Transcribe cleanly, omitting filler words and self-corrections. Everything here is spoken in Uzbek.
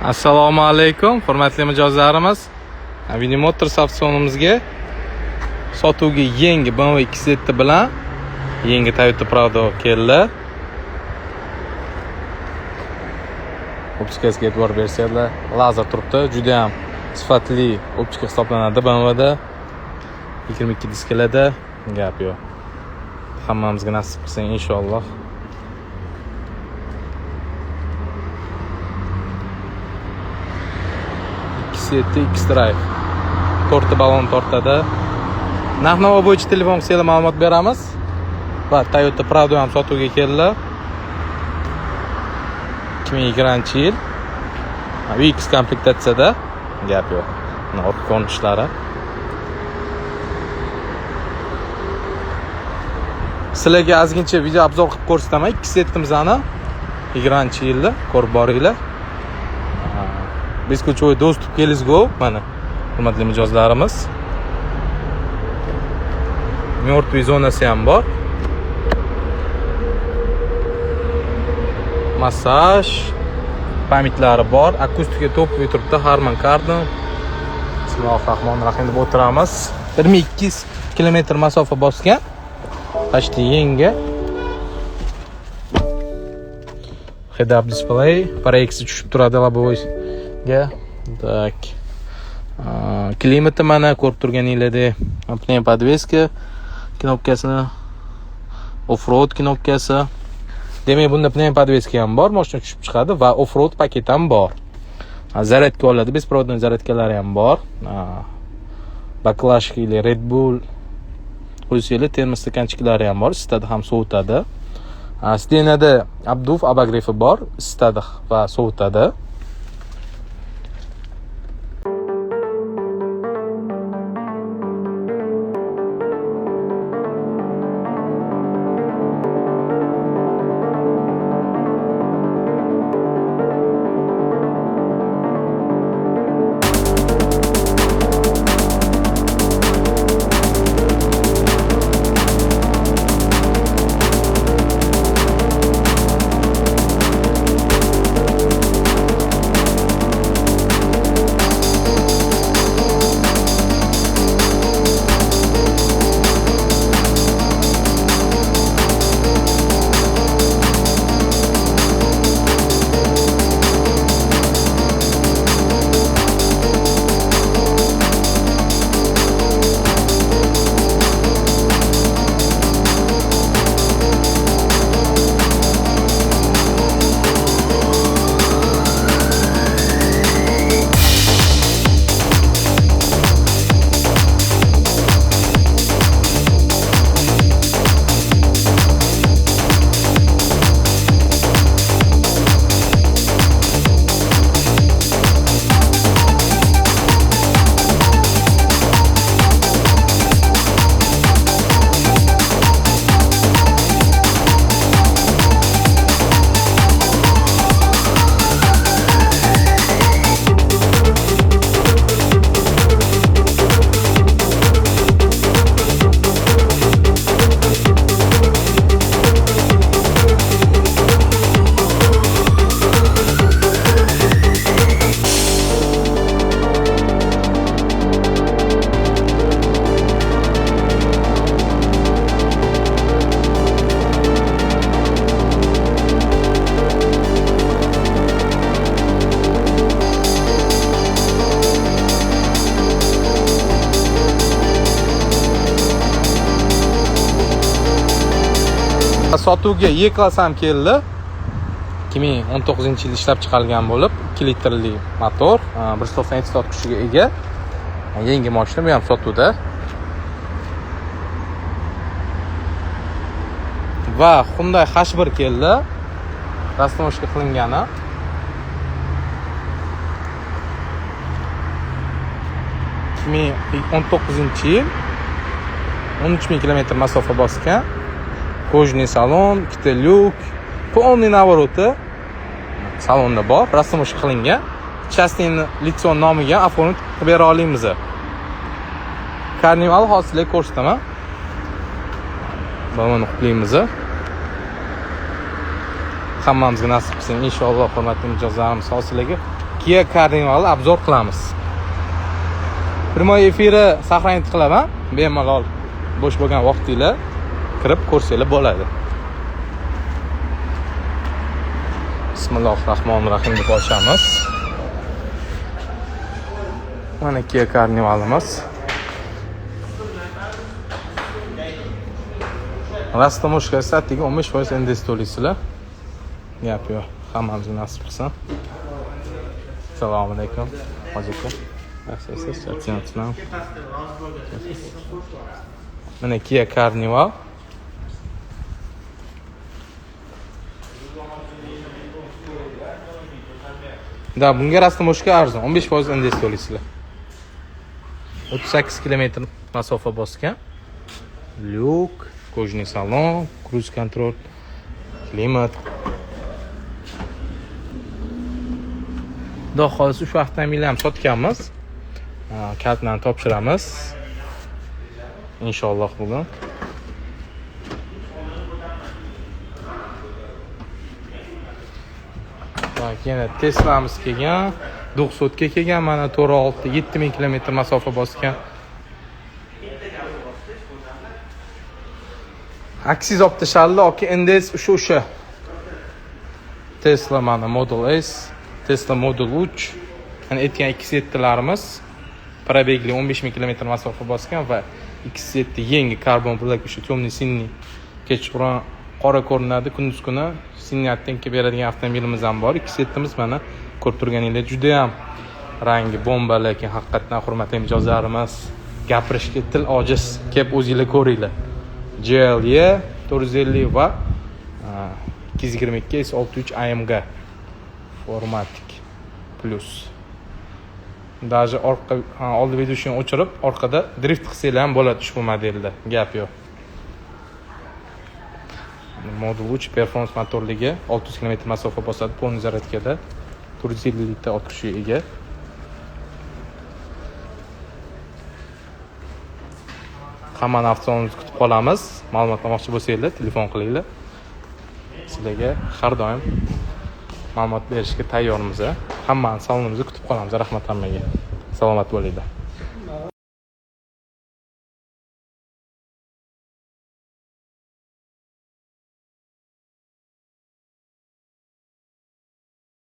Assalomu alaykum, hurmatli mijozlarimiz. Avini Motors avtosalonimizga sotuvga yangi BMW X7 bilan yangi Toyota Prado keldi. Optikasiga e'tibor bersanglar, lazer turibdi. Juda ham sifatli optika hisoblanadi BMWda. 22 diskalarda gap yo'q. Hammamizga nasib qilsa inshaalloh. X-Drive 4 balon tortadi. Narx-navo bo'yicha telefon qilsanglar ma'lumot beramiz. Va Toyota Prado ham sotuvga keldi. 2020-yil. VX komplektatsiyada gap yo'q. Orqa ko'rinishlari. Sizlarga ozgincha video obzor qilib ko'rsataman. X7'mizni 20-yilda ko'rib boringlar. Beskучевой достуp kelizgo mana hurmatli mijozlarimiz. Мертвый zonasi ham bor. Massaj pamitlari bor. Akustika to'pli turibdi. Harman Kardon. Bismillahirrohmanirrohim deb o'tiramiz. 2200 km masofa bosgan. Почти yangi. Head-up display, proyeksiya tushib turadi lobovoyga. Так. Klimati mana ko'rib turganinglardek, pnevmopodveska knopkasini, off-road knopkasi. Demak, bunda pnevmopodveska ham bor, mashina tushib chiqadi va off-road paket ham bor. Zaryadka oladi, беспроводной zaryadkalari ham bor. Baklashka или Red Bull qo'yishlar, termos stakanchiklari ham bor, isitadi ham sovutadi. Stenada obduv abagrefi bor, isitadi va sovutadi. Sotuvga E-Class ham keldi. 2019-yil ishlab chiqarilgan bo'lib, 2 litrli motor, 197 ot kuchiga ega. Yangi mashina bu ham sotuvda. Va Hyundai H1 keldi. Rastovnoshga qilingani. (2019-yil) 13000 km masofa bosgan. Kojniy salon, ikkita lyuk, полный наворoti salonda bor, rasmlash qilingan. Chastini litson nomiga oformib qilib bera olamiz. Karnival hosiliga ko'rsataman. Buni qutlaymiz. Hammamizga nasib qilsin inshaalloh, hurmatli mijozlarimiz hosiliga Kia Carnivalni obzor qilamiz. Primoy efiri saqlanib qilaman. Bemalol bo'sh bo'lgan vaqtinglar kirib ko'rsanglar bo'ladi. Bismillahirrohmanirrohim deb ochamiz. Mana Kia Carnivalimiz. Rastamoshka statiga 15% NDS to'laysizlar. Gap yo'q. Hammamizga nasib qilsin. Assalomu alaykum. Hozirku. Yaxshisiz, mana Kia Carnival. Da bunga rastamoshka arzon 15% NDS to'laysizlar. 38 km masofa bosgan. Lyuk, kojniy salon, cruise control, klimat. Xudo xohlasa shu avtomobilni ham sotganmiz. Kaltdan topshiramiz. Inshaalloh bugun. Yana Tesla'miz kelgan, 900 ga kelgan, mana 4-6-7000 km masofa bosgan. Aksiz olib tashladi, yoki NDS o'sha. Tesla mana Model S, Tesla Model 3, ana aytgan 2.7larimiz probegli 15000 km masofa bosgan va 2.7 yangi karbon black o'sha temniy sinniy kechqurun qora ko'rinadi, kunduz kuni sinniy ottенки beradigan avtomobilimiz ham bor. 2.7miz mana ko'rib turganinglar juda ham rangi bomba, lekin haqiqatan hurmatli mijozlarimiz gapirishga til ojiz. Kelib o'zingizlar ko'ringlar. GLE 450 va 222 S63 AMG Formatic Plus. Даже orqa oldi videosini o'chirib, orqada drift qilsanglar ham bo'ladi ushbu modelda. Gap yo'q. Model 3 performance motorligi 600 km masofa bosadi, polni zaryadkada 450 litr oqishga ega. Hammani avtomobilimizni kutib qolamiz. Ma'lumot olmoqchi bo'lsanglar, telefon qilinglar. Sizlarga har doim ma'lumot berishga tayyormiz. Hammani salonimizda kutib qolamiz. Rahmat hammaga. Salomat bo'linglar.